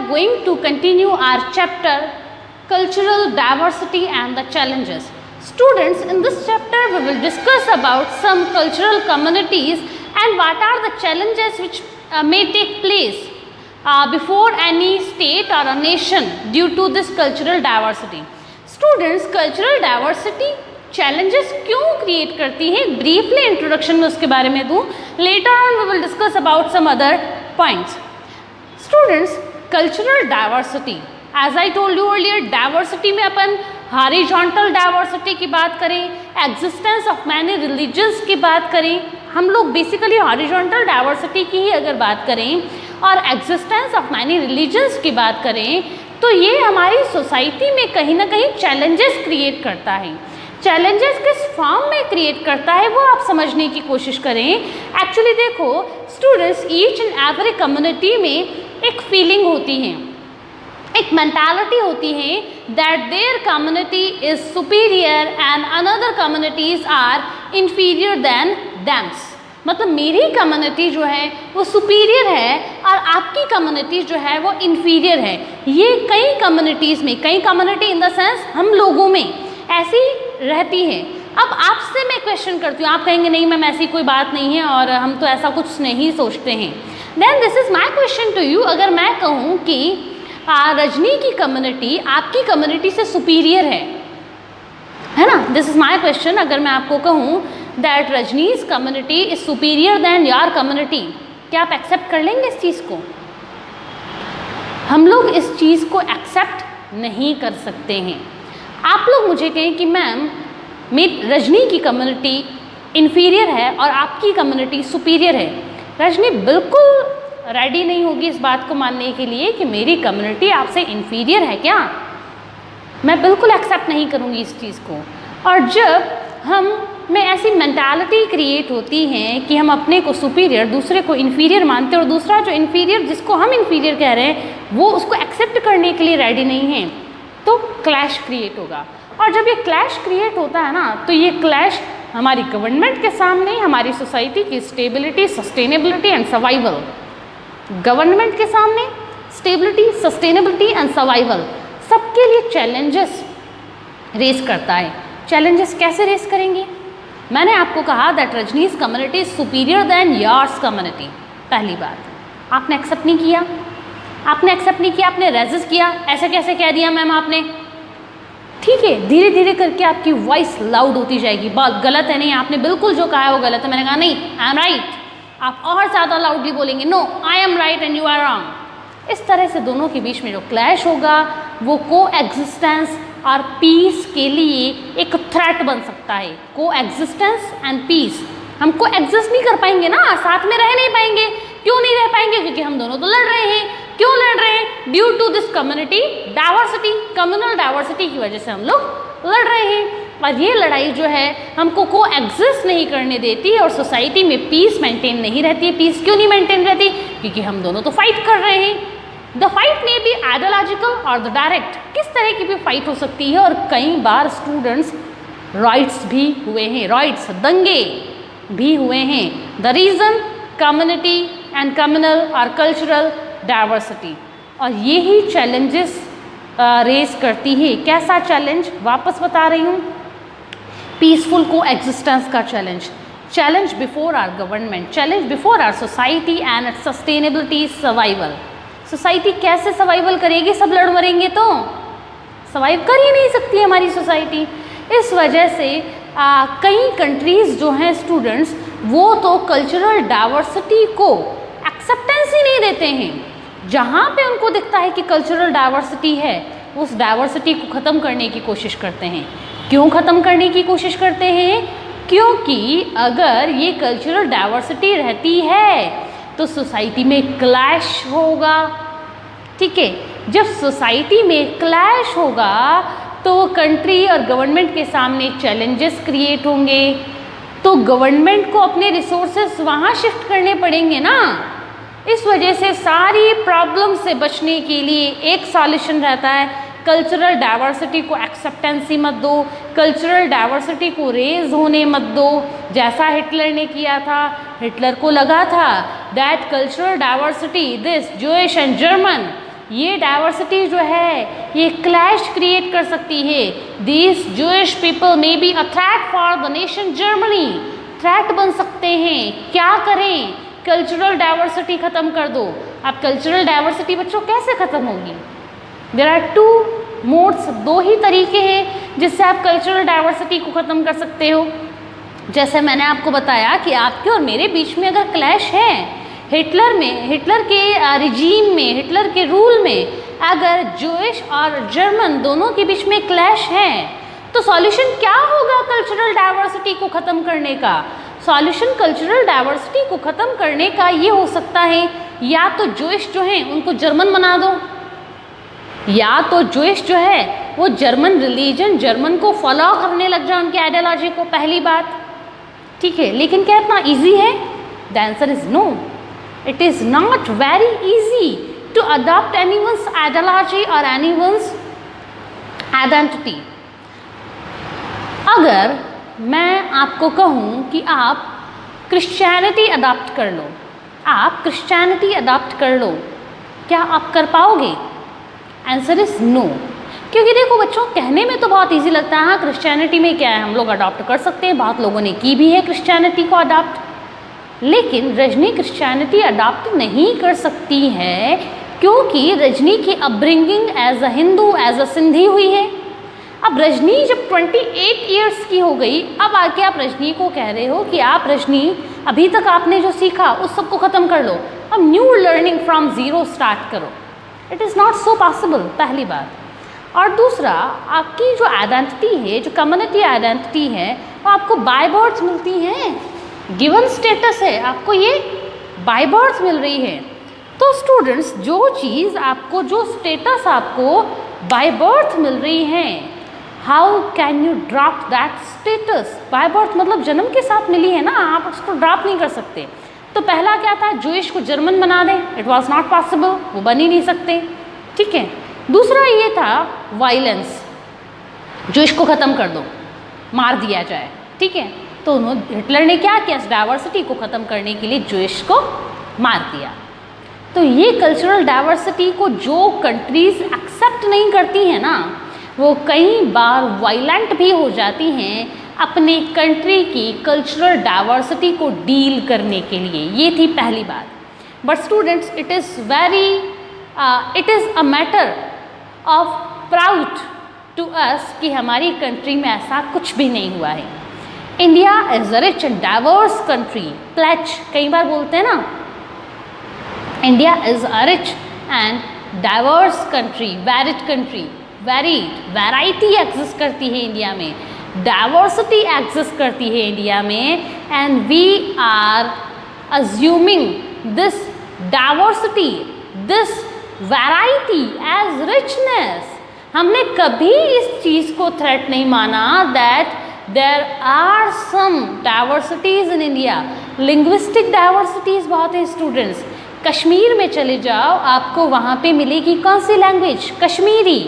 going to continue our chapter cultural diversity and the challenges. Students, in this chapter we will discuss about some cultural communities and what are the challenges which may take place before any state or a nation due to this cultural diversity. Students, cultural diversity challenges क्यों create करती है, briefly introduction में उसके बारे में दूँ. Later on we will discuss about some other points. Students, cultural diversity, as I told you earlier, diversity में अपन हॉरिजॉन्टल डाइवर्सिटी की बात करें, एग्जिस्टेंस ऑफ मैनी रिलीजन्स की बात करें, हम लोग बेसिकली हॉरिजॉन्टल डाइवर्सिटी की ही अगर बात करें और एग्जिस्टेंस ऑफ मैनी रिलीजन्स की बात करें, तो ये हमारी सोसाइटी में कहीं ना कहीं चैलेंजेस क्रिएट करता है. चैलेंजेस किस फॉर्म में क्रिएट करता है वो आप समझने की कोशिश करें. एक्चुअली देखो students, each and every community में एक फीलिंग होती है, एक मेंटालिटी होती है that their community is superior and another communities are inferior than thems. मतलब मेरी कम्युनिटी जो है वो सुपीरियर है और आपकी कम्युनिटी जो है वो इन्फीरियर है. ये कई कम्युनिटीज़ में, कई कम्युनिटी इन द सेंस हम लोगों में ऐसी रहती है. अब आपसे मैं क्वेश्चन करती हूँ, आप कहेंगे नहीं मैम ऐसी कोई बात नहीं है और हम तो ऐसा कुछ नहीं सोचते हैं. Then this is my question to you. अगर मैं कहूँ कि रजनी की कम्युनिटी आपकी कम्युनिटी से सुपीरियर है ना, दिस इज़ माई क्वेश्चन. अगर मैं आपको कहूँ that Rajni's community is superior than your community, क्या आप एक्सेप्ट कर लेंगे इस चीज़ को? हम लोग इस चीज़ को एक्सेप्ट नहीं कर सकते हैं. आप लोग मुझे कहें कि मैम मेरी रजनी की कम्युनिटी इन्फीरियर है और आपकी कम्युनिटी सुपीरियर है. रजनी बिल्कुल रेडी नहीं होगी इस बात को मानने के लिए कि मेरी कम्युनिटी आपसे इन्फीरियर है. क्या मैं बिल्कुल एक्सेप्ट नहीं करूँगी इस चीज़ को. और जब हम में ऐसी मेंटालिटी क्रिएट होती है कि हम अपने को सुपीरियर, दूसरे को इन्फीरियर मानते हैं और दूसरा जो इन्फीरियर, जिसको हम इन्फीरियर कह रहे हैं, वो उसको एक्सेप्ट करने के लिए रेडी नहीं है, तो क्लैश क्रिएट होगा. और जब ये क्लैश क्रिएट होता है ना, तो ये क्लैश हमारी गवर्नमेंट के सामने, हमारी सोसाइटी की stability, sustainability and survival, government के सामने स्टेबिलिटी, सस्टेनेबिलिटी एंड सर्वाइवल सबके लिए चैलेंजेस रेस करता है. चैलेंजेस कैसे रेस करेंगे? मैंने आपको कहा that Rajni's community is superior than yours community. पहली बात, आपने एक्सेप्ट नहीं किया, आपने एक्सेप्ट नहीं किया, आपने रेजिस्ट किया. ऐसे कैसे कह दिया मैम आपने? ठीक है, धीरे धीरे करके आपकी वॉइस लाउड होती जाएगी. बात गलत है, नहीं आपने बिल्कुल जो कहा है वो गलत है. मैंने कहा नहीं, आई एम राइट. आप और ज़्यादा लाउडली बोलेंगे, no I am right and you are wrong. इस तरह से दोनों के बीच में जो क्लैश होगा वो को एग्जिस्टेंस और पीस के लिए एक थ्रेट बन सकता है. को एग्जिस्टेंस एंड पीस, हम को एग्जिस्ट नहीं कर पाएंगे ना, साथ में रह नहीं पाएंगे. क्यों नहीं रह पाएंगे? क्योंकि हम दोनों तो लड़ रहे हैं. क्यों लड़ रहे हैं? Due to this community diversity, communal diversity की वजह से हम लोग लड़ रहे हैं. और ये लड़ाई जो है हमको को एग्जिस्ट नहीं करने देती और सोसाइटी में पीस मेंटेन नहीं रहती है. पीस क्यों नहीं मेंटेन रहती? क्योंकि हम दोनों तो फाइट कर रहे हैं. द फाइट में भी आइडियोलॉजिकल और द डायरेक्ट, किस तरह की भी फाइट हो सकती है. और कई बार स्टूडेंट्स राइट्स भी हुए हैं, राइट्स दंगे भी हुए हैं. The reason community and communal और कल्चरल डाइवर्सिटी. और यही चैलेंजेस रेस करती है. कैसा चैलेंज? वापस बता रही हूँ, पीसफुल को एग्जिस्टेंस का challenge, challenge before our government, challenge before our society and its sustainability, survival. Society कैसे सर्वाइवल करेगी? सब लड़ मरेंगे तो सर्वाइव कर ही नहीं सकती हमारी सोसाइटी. इस वजह से कई कंट्रीज़ जो हैं स्टूडेंट्स, वो तो कल्चरल डाइवर्सिटी को एक्सेप्टेंस ही नहीं देते हैं. जहाँ पे उनको दिखता है कि कल्चरल डाइवर्सिटी है, उस डाइवर्सिटी को ख़त्म करने की कोशिश करते हैं. क्यों ख़त्म करने की कोशिश करते हैं? क्योंकि अगर ये कल्चरल डाइवर्सिटी रहती है तो सोसाइटी में क्लैश होगा. ठीक है, जब सोसाइटी में क्लैश होगा तो कंट्री और गवर्नमेंट के सामने चैलेंजेस क्रिएट होंगे. तो गवर्नमेंट को अपने रिसोर्सेज वहाँ शिफ्ट करने पड़ेंगे ना. इस वजह से सारी प्रॉब्लम से बचने के लिए एक सॉल्यूशन रहता है, कल्चरल डाइवर्सिटी को एक्सेप्टेंसी मत दो, कल्चरल डाइवर्सिटी को रेज होने मत दो. जैसा हिटलर ने किया था, हिटलर को लगा था that cultural diversity, this Jewish and German ये डाइवर्सिटी जो है ये क्लैश क्रिएट कर सकती है। This Jewish people may be a threat for the nation Germany, threat बन सकते हैं। क्या करें? कल्चरल डाइवर्सिटी ख़त्म कर दो। अब कल्चरल डाइवर्सिटी बच्चों कैसे ख़त्म होगी? देयर आर टू मोड्स, दो ही तरीके हैं जिससे आप कल्चरल डाइवर्सिटी को ख़त्म कर सकते हो। जैसे मैंने आपको बताया कि आपके और मेरे बीच में अगर क्लैश है, हिटलर के रिजीम में, हिटलर के रूल में अगर जूइश और जर्मन दोनों के बीच में क्लैश है, तो सॉल्यूशन क्या होगा कल्चरल डाइवर्सिटी को ख़त्म करने का? सॉल्यूशन कल्चरल डाइवर्सिटी को ख़त्म करने का ये हो सकता है, या तो जूइश जो हैं उनको जर्मन बना दो, या तो जूइश जो है वो जर्मन रिलीजन, जर्मन को फॉलो करने लग जाए, उनकी आइडियोलॉजी को। पहली बात, ठीक है। लेकिन क्या इतना ईजी है? The answer is no, it is not very easy to adopt anyone's ideology और एनीवन्स आइडेंटिटी। अगर मैं आपको कहूँ कि आप क्रिश्चियनिटी अडॉप्ट कर लो, आप क्रिश्चियनिटी अडॉप्ट कर लो, क्या आप कर पाओगे? Answer is no. क्योंकि देखो बच्चों, कहने में तो बहुत इजी लगता है, हाँ क्रिश्चियनिटी में क्या है, हम लोग अडॉप्ट कर सकते हैं, बहुत लोगों ने की भी है क्रिश्चियनिटी को अडॉप्ट। लेकिन रजनी क्रिश्चियनिटी अडॉप्ट नहीं कर सकती है क्योंकि रजनी की upbringing as a Hindu, as a Sindhi हुई है। अब रजनी जब 28 ईयर्स की हो गई, अब आके आप रजनी को कह रहे हो कि आप रजनी अभी तक आपने जो सीखा उस सब को ख़त्म कर लो, अब new learning from zero start करो। It is not so possible, पहली बात। और दूसरा, आपकी जो आइडेंटिटी है, जो कम्युनिटी आइडेंटिटी है, वो आपको बाय बर्थ मिलती है, गिवन स्टेटस है, आपको ये बाय बर्थ मिल रही है। तो स्टूडेंट्स, जो चीज़ आपको, जो स्टेटस आपको बाय बर्थ मिल रही है, how can you drop that status? By birth मतलब जन्म के साथ मिली है ना, आप उसको ड्रॉप नहीं कर सकते। तो पहला क्या था, जूइश को जर्मन बना दें, इट वॉज नॉट पॉसिबल, वो बन ही नहीं सकते, ठीक है। दूसरा ये था वायलेंस, जूइश को ख़त्म कर दो, मार दिया जाए, ठीक है। तो हिटलर ने क्या किया, डाइवर्सिटी को ख़त्म करने के लिए जूइश को मार दिया। तो ये कल्चरल डाइवर्सिटी को जो कंट्रीज़ एक्सेप्ट नहीं करती हैं ना, वो कई बार वायलेंट भी हो जाती हैं अपने कंट्री की कल्चरल डाइवर्सिटी को डील करने के लिए। ये थी पहली बात। But students, it is a matter of proud to us कि हमारी कंट्री में ऐसा कुछ भी नहीं हुआ है। India is a rich and diverse country, प्लेज कई बार बोलते हैं ना, India is a rich and diverse country, varied country, variety exist करती है इंडिया में, डाइवर्सिटी एग्जिस्ट करती है इंडिया में, and we are assuming this diversity, this variety as richness. हमने कभी इस चीज़ को थ्रेट नहीं माना that there are some diversities in India. Linguistic diversities बहुत है स्टूडेंट्स। कश्मीर में चले जाओ, आपको वहाँ पे मिलेगी कौन सी लैंग्वेज? कश्मीरी,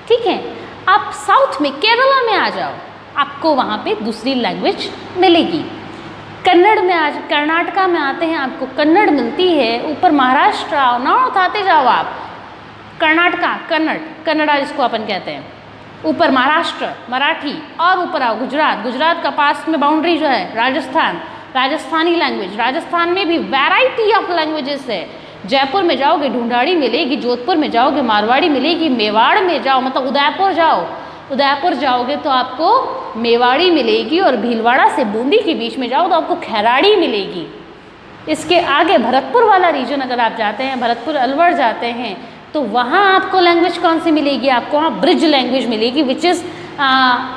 ठीक है। आप साउथ में केरला में आ जाओ, आपको वहाँ पे दूसरी लैंग्वेज मिलेगी। कन्नड़ में आज कर्नाटका में आते हैं, आपको कन्नड़ मिलती है। ऊपर महाराष्ट्र आओ, नॉर्थ आते जाओ आप, कर्नाटका कन्नड़ा जिसको अपन कहते हैं, ऊपर महाराष्ट्र मराठी, और ऊपर आओ गुजरात का पास में बाउंड्री जो है राजस्थानी लैंग्वेज, राजस्थान में भी वैरायटी ऑफ लैंग्वेजेस है। जयपुर में जाओगे ढूंढाड़ी मिलेगी, जोधपुर में जाओगे मारवाड़ी मिलेगी, मेवाड़ में जाओ मतलब उदयपुर जाओगे तो आपको मेवाड़ी मिलेगी, और भीलवाड़ा से बूंदी के बीच में जाओ तो आपको खैराड़ी मिलेगी। इसके आगे भरतपुर वाला रीजन अगर आप जाते हैं, भरतपुर अलवर जाते हैं, तो वहाँ आपको लैंग्वेज कौन सी मिलेगी? आपको वहाँ ब्रिज लैंग्वेज मिलेगी, which is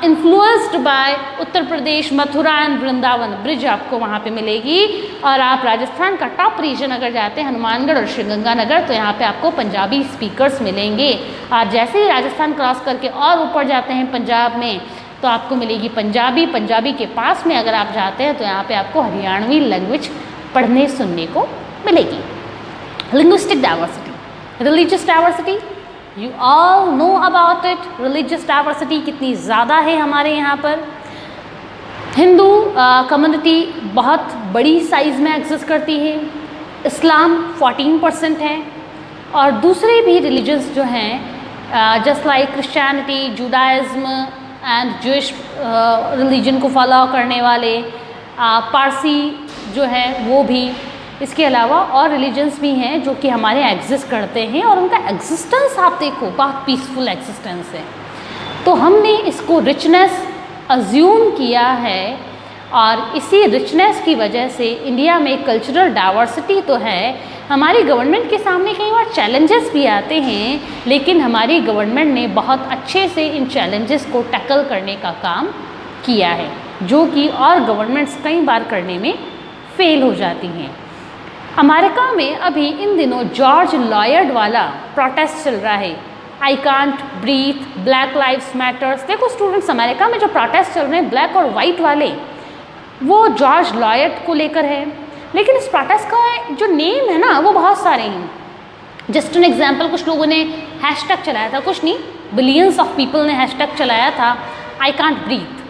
influenced by Uttar Pradesh, Mathura and Vrindavan. Bridge आपको वहाँ पे मिलेगी। और आप राजस्थान का टॉप रीजन अगर जाते हैं, हनुमानगढ़ और श्रीगंगानगर, तो यहाँ पे आपको पंजाबी स्पीकर्स मिलेंगे। और जैसे ही राजस्थान क्रॉस करके और ऊपर जाते हैं पंजाब में, तो आपको मिलेगी पंजाबी के पास में अगर आप जाते हैं तो यहाँ पे आपको हरियाणवी लैंग्वेज पढ़ने सुनने को मिलेगी। Linguistic diversity, religious diversity, you all know about it. Religious diversity कितनी ज़्यादा है हमारे यहाँ पर। हिंदू कम्युनिटी बहुत बड़ी साइज़ में एग्जिस्ट करती है। इस्लाम 14% है, और दूसरे भी रिलीजन्स जो हैं just like Christianity, Judaism and Jewish religion को फॉलो करने वाले, पारसी जो है वो भी, इसके अलावा और रिलीजन्स भी हैं जो कि हमारे एग्जिस्ट करते हैं और उनका एग्जिस्टेंस आप देखो बहुत पीसफुल एग्जिस्टेंस है। तो हमने इसको रिचनेस अज्यूम किया है और इसी रिचनेस की वजह से इंडिया में कल्चरल डाइवर्सिटी तो है, हमारी गवर्नमेंट के सामने कई बार चैलेंजेस भी आते हैं, लेकिन हमारी गवर्नमेंट ने बहुत अच्छे से इन चैलेंजेस को टैकल करने का काम किया है, जो कि और गवर्नमेंट्स कई बार करने में फेल हो जाती हैं। अमेरिका में अभी इन दिनों जॉर्ज लॉयड वाला प्रोटेस्ट चल रहा है, I can't breathe, black lives matters. देखो स्टूडेंट्स, अमेरिका में जो प्रोटेस्ट चल रहे हैं ब्लैक और वाइट वाले, वो जॉर्ज लॉयड को लेकर है, लेकिन इस प्रोटेस्ट का जो नेम है ना वो बहुत सारे हैं। जस्ट एन एग्जाम्पल, कुछ लोगों ने हैशटैग चलाया था, कुछ नहीं बिलियंस ऑफ पीपल ने हैशटैग चलाया था, I can't breathe,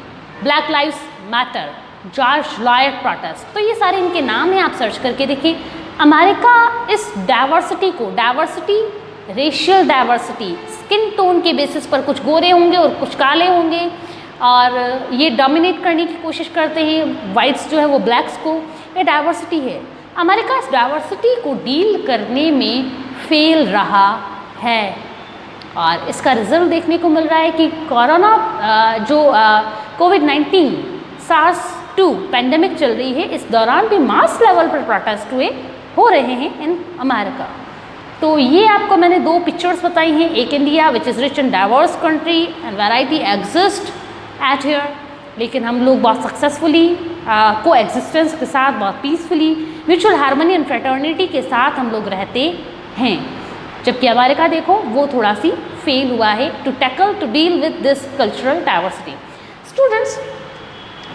black lives matter, George Floyd protest. तो ये सारे इनके नाम हैं, आप सर्च करके देखिए। अमेरिका इस डाइवर्सिटी को, diversity racial diversity, skin tone के बेसिस पर कुछ गोरे होंगे और कुछ काले होंगे और ये डोमिनेट करने की कोशिश करते हैं, वाइट्स जो है वो ब्लैक्स को, ये डाइवर्सिटी है। अमेरिका इस डाइवर्सिटी को डील करने में फेल रहा है और इसका रिजल्ट देखने को मिल रहा है कि कोरोना जो कोविड-19 SARS-2 पैंडेमिक चल रही है, इस दौरान भी मास लेवल पर प्रोटेस्ट हो रहे हैं इन अमेरिका। तो ये आपको मैंने दो पिक्चर्स बताई हैं, एक India which is rich and diverse country and variety exist at here, लेकिन हम लोग बहुत सक्सेसफुली को एग्जिस्टेंस के साथ बहुत peacefully mutual harmony and fraternity के साथ हम लोग रहते हैं। जबकि अमेरिका देखो वो थोड़ा सी फेल हुआ है to tackle to deal with this cultural diversity. Students,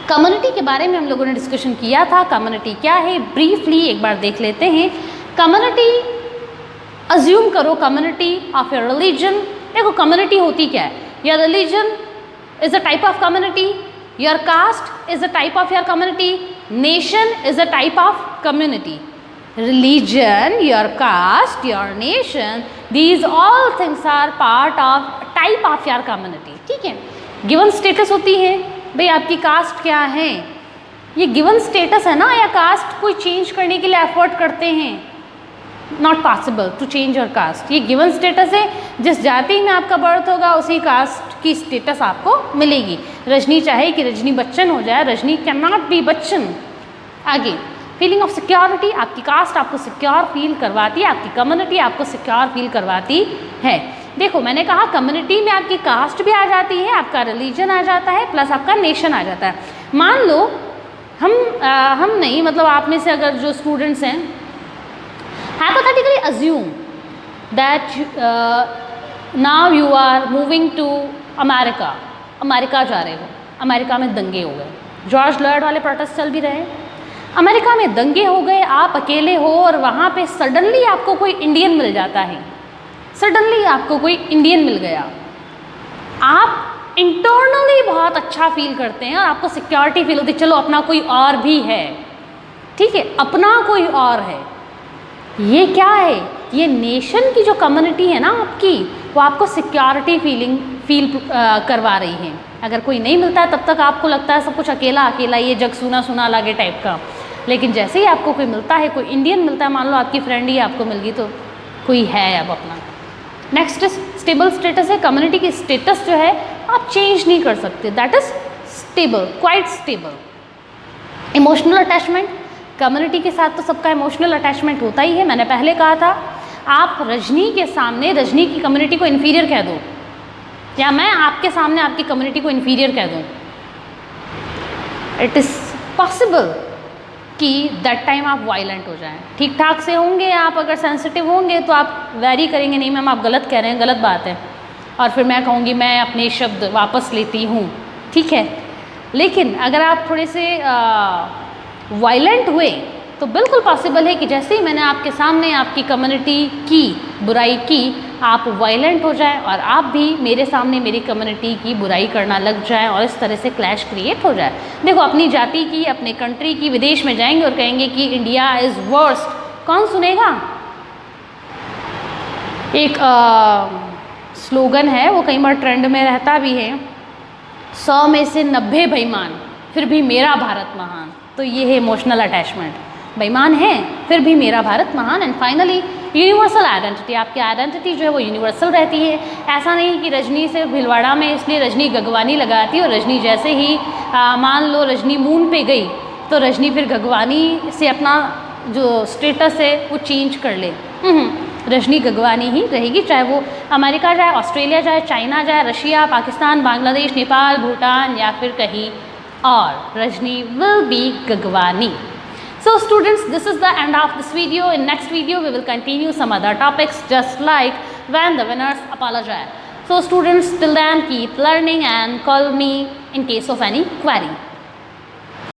community के बारे में हम लोगों ने डिस्कशन किया था। कम्युनिटी क्या है ब्रीफली एक बार देख लेते हैं। कम्युनिटी, अज्यूम करो कम्युनिटी ऑफ योर रिलीजन। देखो कम्युनिटी होती क्या है, your religion is a type of community, your caste is a type of your community, nation is a type of community. Religion, your caste, your nation, these all things are part of type of your community. ठीक है, given status होती है, भाई आपकी cast क्या है, ये given status है ना, या कास्ट कोई चेंज करने के लिए एफर्ट करते हैं, not possible to change your caste, ये गिवन स्टेटस है, जिस जाति में आपका बर्थ होगा उसी कास्ट की स्टेटस आपको मिलेगी। रजनी चाहे कि रजनी बच्चन हो जाए, Rajni can not be Bachchan. आगे, फीलिंग ऑफ सिक्योरिटी, आपकी कास्ट आपको सिक्योर फील करवाती है, आपकी कम्युनिटी आपको सिक्योर फील करवाती है। देखो मैंने कहा कम्युनिटी में आपकी कास्ट भी आ जाती है, आपका रिलीजन आ जाता है, प्लस आपका नेशन आ जाता है। मान लो हम नहीं, मतलब आप में से अगर जो स्टूडेंट्स हैं, hypothetically assume that now you are moving to America, America जा रहे हो, अमेरिका में दंगे हो गए, जॉर्ज लॉयड वाले प्रोटेस्ट चल भी रहे हैं, अमेरिका में दंगे हो गए, आप अकेले हो और वहाँ पे सडनली आपको कोई इंडियन मिल जाता है, सडनली आपको कोई इंडियन मिल गया, आप इंटरनली बहुत अच्छा फील करते हैं और आपको सिक्योरिटी फील होती है, चलो अपना कोई और भी है, ठीक है, अपना कोई और है। ये क्या है, ये नेशन की जो कम्युनिटी है ना आपकी, वो आपको सिक्योरिटी फील करवा रही है। अगर कोई नहीं मिलता है तब तक आपको लगता है सब कुछ अकेला अकेला, ये जग सुना सुना लगे टाइप का, लेकिन जैसे ही आपको कोई मिलता है, कोई इंडियन मिलता है, मान लो आपकी फ्रेंड ही आपको मिल गई, तो कोई है अब अपना। नेक्स्ट स्टेबल स्टेटस है, कम्युनिटी की स्टेटस जो है आप चेंज नहीं कर सकते, that is stable, quite stable. Emotional attachment, community के साथ तो सबका इमोशनल अटैचमेंट होता ही है। मैंने पहले कहा था, आप रजनी के सामने रजनी की कम्युनिटी को इन्फीरियर कह दो, या मैं आपके सामने आपकी कम्युनिटी को इन्फीरियर कह दूँ, इट इज़ पॉसिबल कि दैट टाइम आप वायलेंट हो जाएं। ठीक ठाक से होंगे आप, अगर सेंसिटिव होंगे तो आप वेरी करेंगे, नहीं मैम आप गलत कह रहे हैं, गलत बात है, और फिर मैं कहूँगी मैं अपने शब्द वापस लेती हूँ, ठीक है। लेकिन अगर आप थोड़े से वायलेंट हुए तो बिल्कुल पॉसिबल है कि जैसे ही मैंने आपके सामने आपकी कम्युनिटी की बुराई की, आप वायलेंट हो जाएं और आप भी मेरे सामने मेरी कम्युनिटी की बुराई करना लग जाएं और इस तरह से क्लैश क्रिएट हो जाए। देखो अपनी जाति की, अपने कंट्री की, विदेश में जाएंगे और कहेंगे कि इंडिया इज़ वर्स्ट, कौन सुनेगा? एक स्लोगन है, वो कई बार ट्रेंड में रहता भी है, 100 में से 90 बेईमान फिर भी मेरा भारत महान। तो ये है इमोशनल अटैचमेंट, बेईमान है फिर भी मेरा भारत महान। एंड फाइनली यूनिवर्सल आइडेंटिटी, आपकी आइडेंटिटी जो है वो यूनिवर्सल रहती है। ऐसा नहीं कि रजनी से भिलवाड़ा में इसलिए रजनी गगवानी लगाती है और रजनी जैसे ही मान लो रजनी मून पे गई तो रजनी फिर गगवानी से अपना जो स्टेटस है वो चेंज कर ले। रजनी गगवानी ही रहेगी, चाहे वो अमेरिका जाए, ऑस्ट्रेलिया जाए, चाइना जाए, रशिया, पाकिस्तान, बांग्लादेश, नेपाल, भूटान या फिर कहीं और, Rajni will be गगवानी। So students, this is the end of this video. In next video we will continue some other topics just like when the winners apologize. So students, till then keep learning and call me in case of any query.